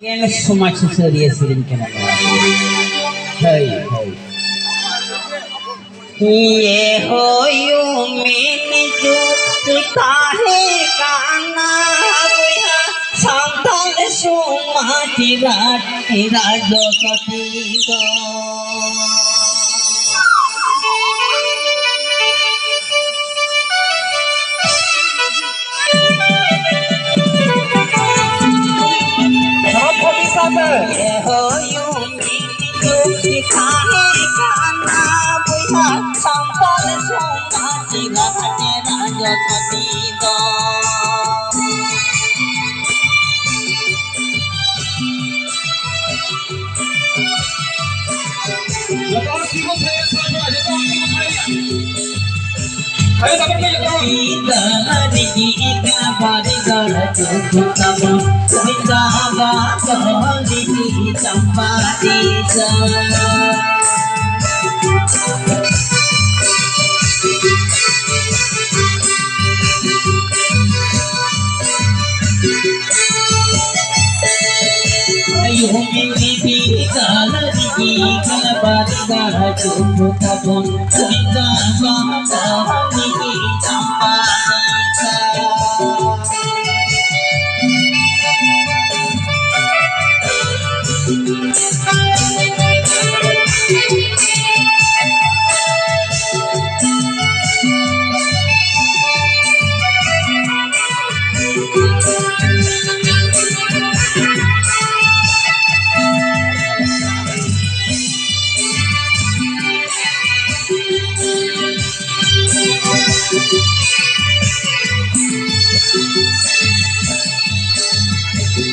Yang semua sesuatu sering kena. Hai, hai. Ye ho yu min ju kahe kana buya santal suma tirat rajo katigo. Ye ho yu min ju kahe kana buya santal suma tirat rajo katigo.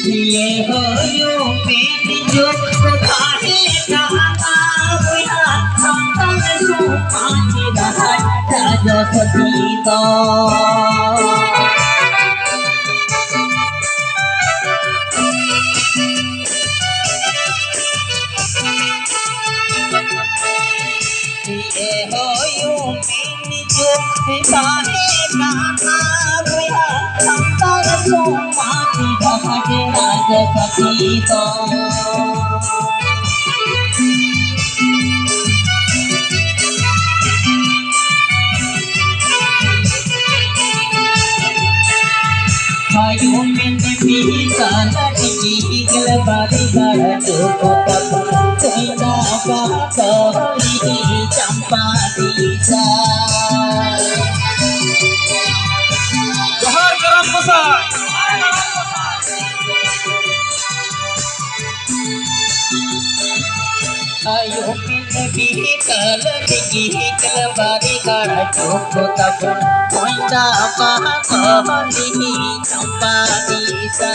Ye ho yu min ju kahe kana buya santal suma tirat rajo katigo. Ye ho yu min ju kahe kana buya santal suma tirat rajo katigo. Ayu min bisa lagi kelebari gardu kota koina bahari campa disa. Johar garam besar. Ayu min bisa lagi kelebari gardu kota koina bahari campa disa.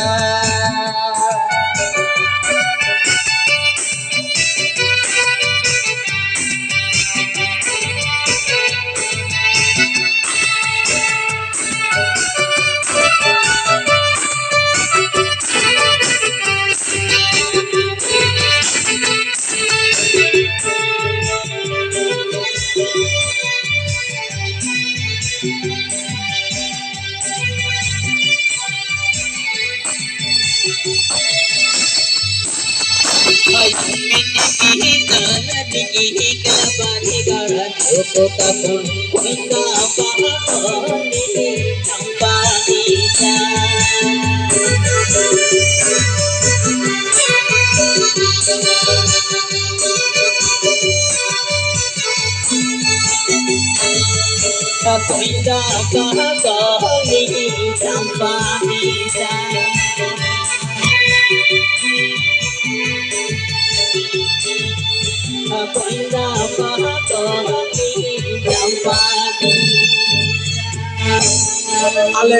Ale